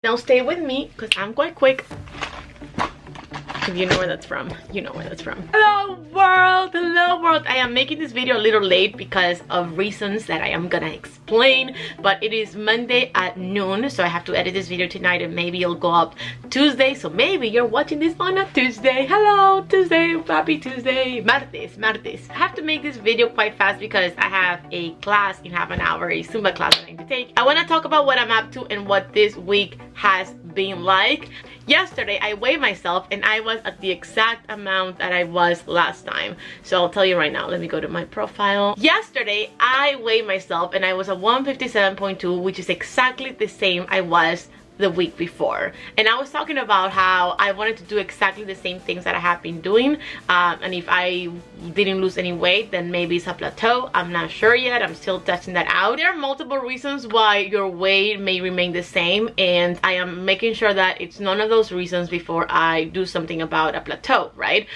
Now stay with me because I'm quite quick. If you know where that's from, you know where that's from. Hello world, hello world. I am making this video a little late because of reasons that I am gonna explain, but it is Monday at noon, so I have to edit this video tonight and maybe it'll go up Tuesday, so maybe you're watching this on a Tuesday. Hello Tuesday, happy Tuesday. Martes. I have to make this video quite fast because I have a class in half an hour, a Zumba class that I need to take. I want to talk about what I'm up to and what this week has been like. Yesterday I weighed myself and I was at the exact amount that I was last time, so I'll tell you right now. Let me go to my profile. Yesterday I weighed myself and I was at 157.2, which is exactly the same I was the week before. And I was talking about how I wanted to do exactly the same things that I have been doing, and if I didn't lose any weight, then maybe it's a plateau. I'm not sure yet. I'm still testing that out. There are multiple reasons why your weight may remain the same, and I am making sure that it's none of those reasons before I do something about a plateau, right?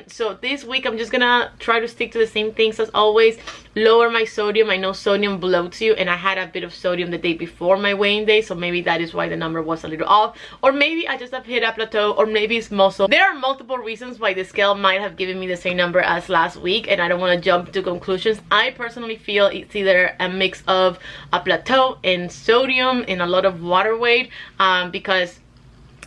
So this week I'm just gonna try to stick to the same things as always. Lower my sodium. I know sodium bloats you, and I had a bit of sodium the day before my weighing day, so maybe that is why the number was a little off, or maybe I just have hit a plateau, or maybe it's muscle. There are multiple reasons why the scale might have given me the same number as last week, and I don't want to jump to conclusions. I personally feel it's either a mix of a plateau and sodium and a lot of water weight, because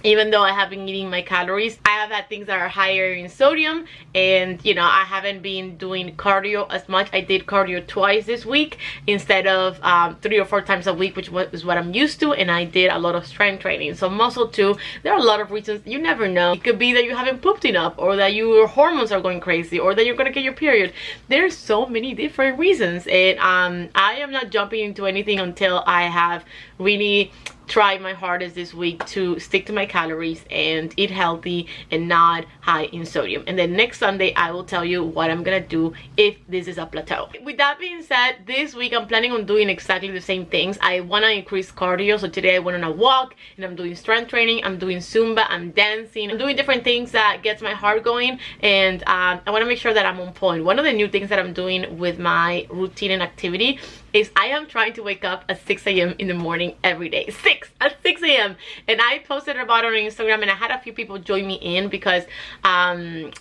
even though I have been eating my calories, I have had things that are higher in sodium, and you know, I haven't been doing cardio as much. I did cardio twice this week instead of 3 or 4 times a week, which is what I'm used to, and I did a lot of strength training. So muscle too. There are a lot of reasons. You never know. It could be that you haven't pooped enough, or that your hormones are going crazy, or that you're gonna get your period. There's so many different reasons, and I am not jumping into anything until I have really try my hardest this week to stick to my calories and eat healthy and not high in sodium. And then next Sunday I will tell you what I'm gonna do if this is a plateau. With that being said, this week I'm planning on doing exactly the same things. I want to increase cardio, so today I went on a walk and I'm doing strength training, I'm doing Zumba, I'm dancing, I'm doing different things that gets my heart going, and I want to make sure that I'm on point. One of the new things that I'm doing with my routine and activity is I am trying to wake up at 6 a.m. in the morning every day. 6 a.m. And I posted about it on Instagram, and I had a few people join me in because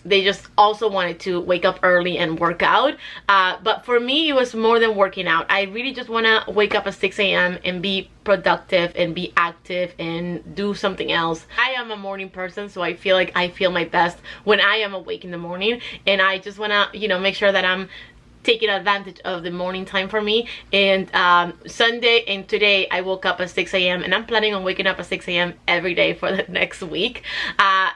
they just also wanted to wake up early and work out. But for me, it was more than working out. I really just want to wake up at 6 a.m. and be productive and be active and do something else. I am a morning person, so I feel like I feel my best when I am awake in the morning, and I just want to, you know, make sure that I'm taking advantage of the morning time for me. And Sunday and today I woke up at 6 a.m. and I'm planning on waking up at 6 a.m. every day for the next week,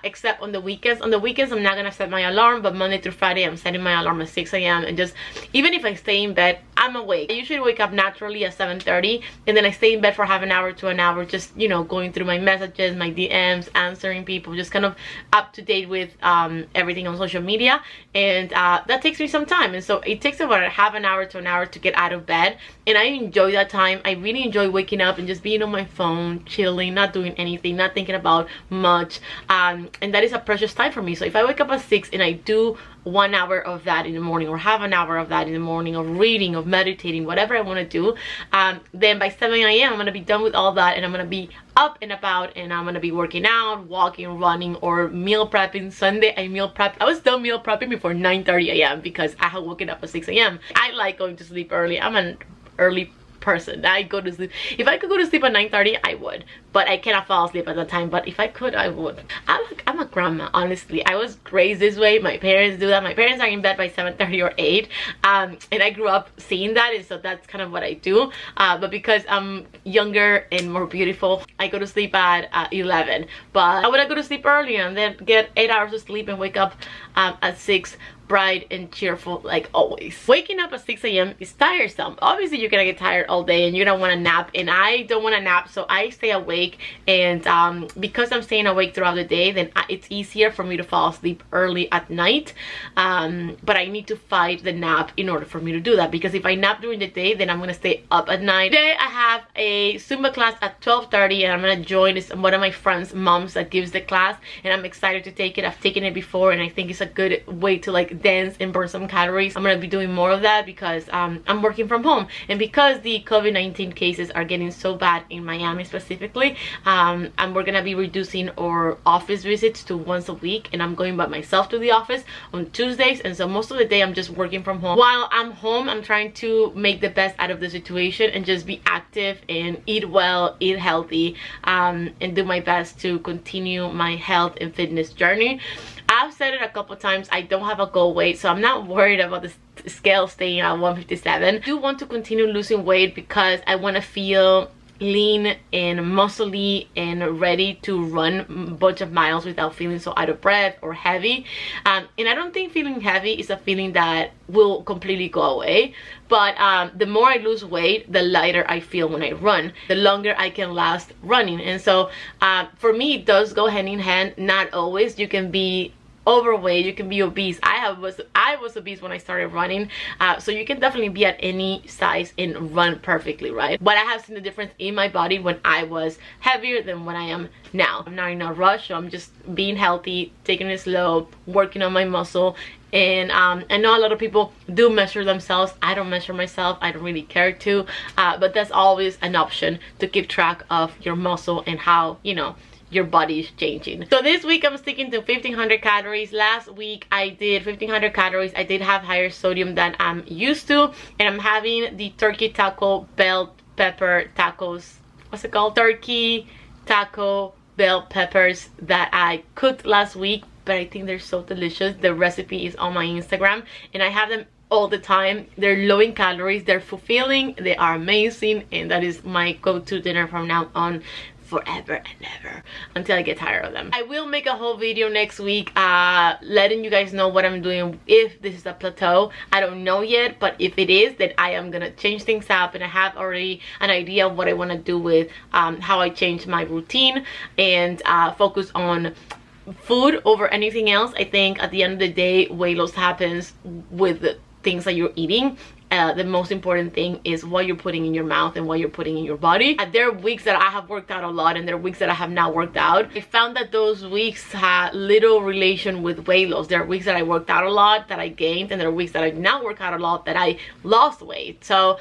except on the weekends. On the weekends I'm not gonna set my alarm, but Monday through Friday I'm setting my alarm at 6 a.m. and just, even if I stay in bed, I'm awake. I usually wake up naturally at 7:30, and then I stay in bed for half an hour to an hour, just, you know, going through my messages, my DMs, answering people, just kind of up to date with everything on social media. And that takes me some time, and so it takes about half an hour to an hour to get out of bed, and I enjoy that time. I really enjoy waking up and just being on my phone, chilling, not doing anything, not thinking about much, and that is a precious time for me. So if I wake up at 6 and I do 1 hour of that in the morning, or half an hour of that in the morning, of reading, of meditating, whatever I want to do, then by 7 a.m. I'm going to be done with all that, and I'm going to be up and about, and I'm going to be working out, walking, running, or meal prepping. Sunday I meal prep. I was done meal prepping before 9:30 a.m. because I had woken up at 6 a.m. I like going to sleep early. I'm an early person. I go to sleep. If I could go to sleep at 9:30, I would, but I cannot fall asleep at that time. But if I could, I would. I'm a grandma, honestly. I was raised this way. My parents do that. My parents are in bed by 7:30 or 8, and I grew up seeing that, and so that's kind of what I do. But because I'm younger and more beautiful, I go to sleep at 11. But I would go to sleep early and then get 8 hours of sleep and wake up at 6, bright and cheerful like always. Waking up at 6 a.m. is tiresome. Obviously you're gonna get tired all day and you don't want to nap, and I don't want to nap, so I stay awake. And because I'm staying awake throughout the day, then it's easier for me to fall asleep early at night, but I need to fight the nap in order for me to do that, because if I nap during the day, then I'm gonna stay up at night. Today I have a Zumba class at 12:30, and I'm gonna join one of my friends' moms that gives the class, and I'm excited to take it. I've taken it before, and I think it's a good way to like dance and burn some calories. I'm gonna be doing more of that because I'm working from home, and because the COVID-19 cases are getting so bad in Miami specifically, and we're gonna be reducing our office visits to once a week, and I'm going by myself to the office on Tuesdays, and so most of the day I'm just working from home. While I'm home, I'm trying to make the best out of the situation and just be active and eat well, eat healthy, and do my best to continue my health and fitness journey. I've said it a couple times, I don't have a goal weight, so I'm not worried about the scale staying at 157. I do want to continue losing weight because I want to feel lean and muscly and ready to run a bunch of miles without feeling so out of breath or heavy. And I don't think feeling heavy is a feeling that will completely go away, but the more I lose weight, the lighter I feel when I run, the longer I can last running. And so for me, it does go hand in hand. Not always. You can be overweight, you can be obese. I was obese when I started running, so you can definitely be at any size and run perfectly, right? But I have seen the difference in my body when I was heavier than when I am now. I'm not in a rush, so I'm just being healthy, taking it slow, working on my muscle. And I know a lot of people do measure themselves. I don't measure myself, I don't really care to, but that's always an option to keep track of your muscle and how, you know, your body is changing. So this week I'm sticking to 1500 calories. Last week I did 1500 calories. I did have higher sodium than I'm used to, and I'm having the turkey taco bell pepper tacos. What's it called? Turkey taco bell peppers that I cooked last week, but I think they're so delicious. The recipe is on my Instagram and I have them all the time. They're low in calories, they're fulfilling, they are amazing, and that is my go-to dinner from now on, forever and ever, until I get tired of them. I will make a whole video next week letting you guys know what I'm doing, if this is a plateau. I don't know yet, but if it is, then I am gonna change things up, and I have already an idea of what I want to do with how I change my routine and focus on food over anything else. I think at the end of the day, weight loss happens with the things that you're eating. The most important thing is what you're putting in your mouth and what you're putting in your body. There are weeks that I have worked out a lot, and there are weeks that I have not worked out. I found that those weeks had little relation with weight loss. There are weeks that I worked out a lot that I gained, and there are weeks that I did not work out a lot that I lost weight. So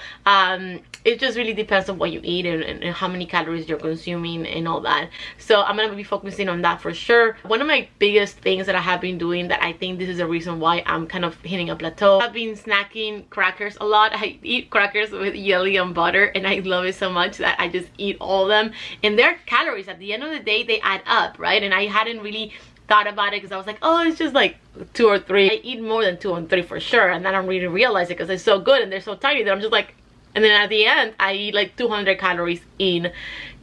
it just really depends on what you eat and how many calories you're consuming and all that. So I'm gonna be focusing on that for sure. One of my biggest things that I have been doing, that I think this is the reason why I'm kind of hitting a plateau, I've been snacking crackers a lot. I eat crackers with jelly and butter, and I love it so much that I just eat all of them. And their calories, at the end of the day, they add up, right? And I hadn't really thought about it because I was like, oh, it's just like 2 or 3. I eat more than 2 or 3 for sure, and then I don't really realize it because they're so good and they're so tiny that I'm just like, and then at the end I eat like 200 calories in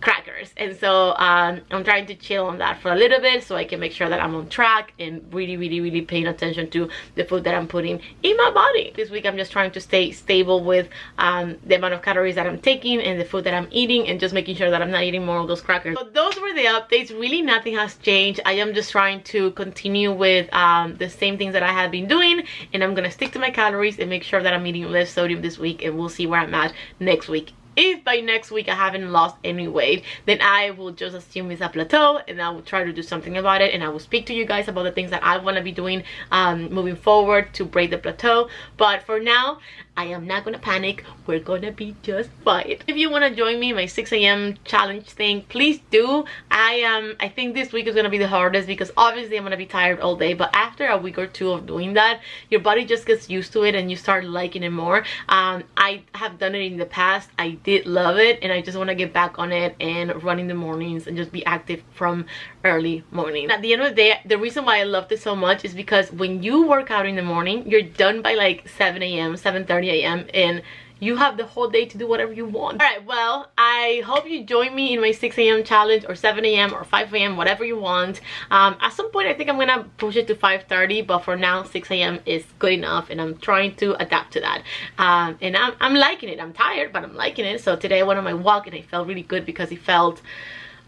crackers. And so I'm trying to chill on that for a little bit so I can make sure that I'm on track and really paying attention to the food that I'm putting in my body. This week I'm just trying to stay stable with the amount of calories that I'm taking and the food that I'm eating, and just making sure that I'm not eating more of those crackers. So those were the updates. Really nothing has changed. I am just trying to continue with the same things that I have been doing, and I'm gonna stick to my calories and make sure that I'm eating less sodium this week, and we'll see where I'm at next week. If by next week I haven't lost any weight, then I will just assume it's a plateau, and I will try to do something about it, and I will speak to you guys about the things that I want to be doing moving forward to break the plateau. But for now, I am not gonna panic. We're gonna be just fine. If you want to join me in my 6 a.m. challenge thing, please do. I think this week is gonna be the hardest because obviously I'm gonna be tired all day, but after a week or two of doing that, your body just gets used to it and you start liking it more. I have done it in the past. I did love it, and I just want to get back on it and run in the mornings and just be active from early morning. At the end of the day, the reason why I loved it so much is because when you work out in the morning, you're done by like 7 a.m. 7:30 a.m. and you have the whole day to do whatever you want. All right, well, I hope you join me in my 6 a.m. challenge, or 7 a.m. or 5 a.m., whatever you want. At some point, I think I'm gonna push it to 5:30, but for now, 6 a.m. is good enough, and I'm trying to adapt to that. And I'm liking it. I'm tired, but I'm liking it. So today I went on my walk, and I felt really good because it felt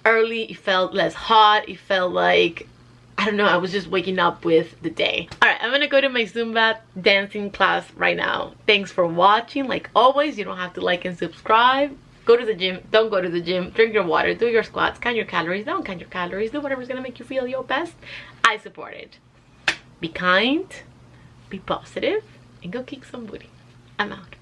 early, it felt less hot, it felt like, I don't know, I was just waking up with the day. All right, I'm gonna go to my Zumba dancing class right now. Thanks for watching. Like always, you don't have to like and subscribe. Go to the gym, don't go to the gym, drink your water, do your squats, count your calories, don't count your calories, do whatever's gonna make you feel your best. I support it. Be kind, be positive, and go kick some booty. I'm out.